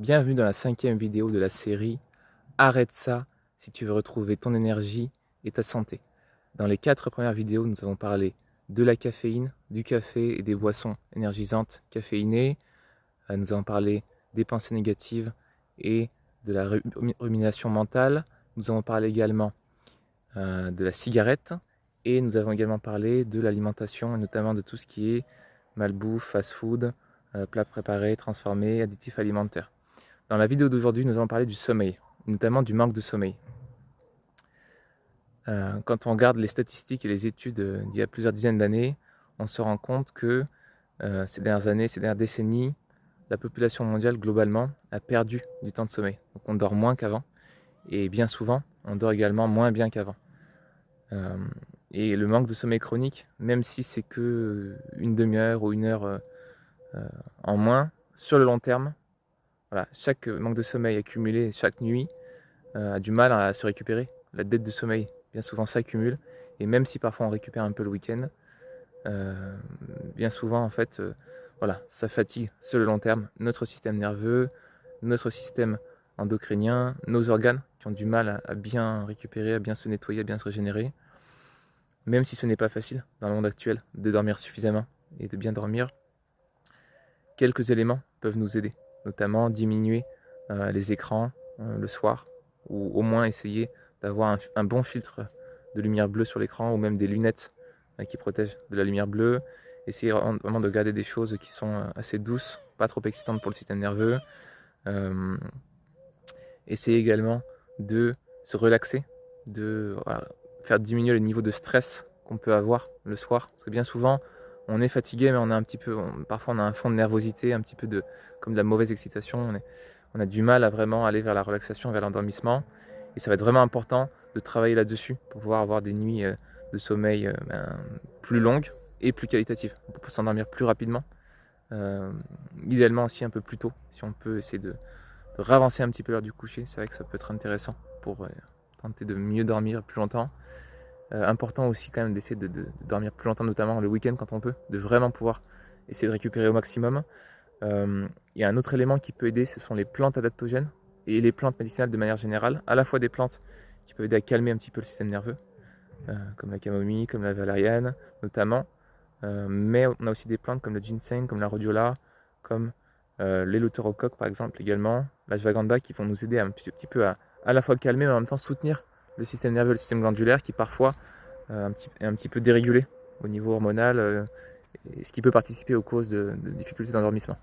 Bienvenue dans la 5e vidéo de la série Arrête ça si tu veux retrouver ton énergie et ta santé. Dans les 4 premières vidéos, nous avons parlé de la caféine, du café et des boissons énergisantes caféinées. Nous avons parlé des pensées négatives et de la rumination mentale. Nous avons parlé également de la cigarette et nous avons également parlé de l'alimentation et notamment de tout ce qui est malbouffe, fast-food, plats préparés, transformés, additifs alimentaires. Dans la vidéo d'aujourd'hui, nous allons parler du sommeil, notamment du manque de sommeil. Quand on regarde les statistiques et les études d'il y a plusieurs dizaines d'années, on se rend compte que ces dernières années, ces dernières décennies, la population mondiale globalement a perdu du temps de sommeil. Donc on dort moins qu'avant et bien souvent, on dort également moins bien qu'avant. Et le manque de sommeil chronique, même si c'est que une demi-heure ou une heure en moins, sur le long terme, voilà, chaque manque de sommeil accumulé chaque nuit a du mal à se récupérer. La dette de sommeil, bien souvent, s'accumule. Et même si parfois on récupère un peu le week-end, bien souvent, en fait, voilà, ça fatigue sur le long terme notre système nerveux, notre système endocrinien, nos organes qui ont du mal à bien récupérer, à bien se nettoyer, à bien se régénérer. Même si ce n'est pas facile dans le monde actuel de dormir suffisamment et de bien dormir, quelques éléments peuvent nous aider, notamment diminuer les écrans le soir, ou au moins essayer d'avoir un bon filtre de lumière bleue sur l'écran, ou même des lunettes qui protègent de la lumière bleue. Essayer vraiment de garder des choses qui sont assez douces, pas trop excitantes pour le système nerveux. Essayer également de se relaxer, de faire diminuer le niveau de stress qu'on peut avoir le soir, parce que bien souvent, on est fatigué, mais on a un petit peu, parfois on a un fond de nervosité, un petit peu comme de la mauvaise excitation. On a du mal à vraiment aller vers la relaxation, vers l'endormissement. Et ça va être vraiment important de travailler là-dessus pour pouvoir avoir des nuits de sommeil plus longues et plus qualitatives. On peut s'endormir plus rapidement. Idéalement aussi un peu plus tôt, si on peut essayer de ravancer un petit peu l'heure du coucher. C'est vrai que ça peut être intéressant pour tenter de mieux dormir plus longtemps. Important aussi quand même d'essayer de dormir plus longtemps, notamment le week-end quand on peut, de vraiment pouvoir essayer de récupérer au maximum. Il y a un autre élément qui peut aider, ce sont les plantes adaptogènes et les plantes médicinales de manière générale, à la fois des plantes qui peuvent aider à calmer un petit peu le système nerveux, comme la camomille, comme la valériane notamment, mais on a aussi des plantes comme le ginseng, comme la rhodiola, comme l'éleutérocoque par exemple également, l'ashwagandha, qui vont nous aider un petit peu à la fois calmer mais en même temps soutenir le système nerveux, le système glandulaire qui parfois est un petit peu dérégulé au niveau hormonal, et ce qui peut participer aux causes de difficultés d'endormissement.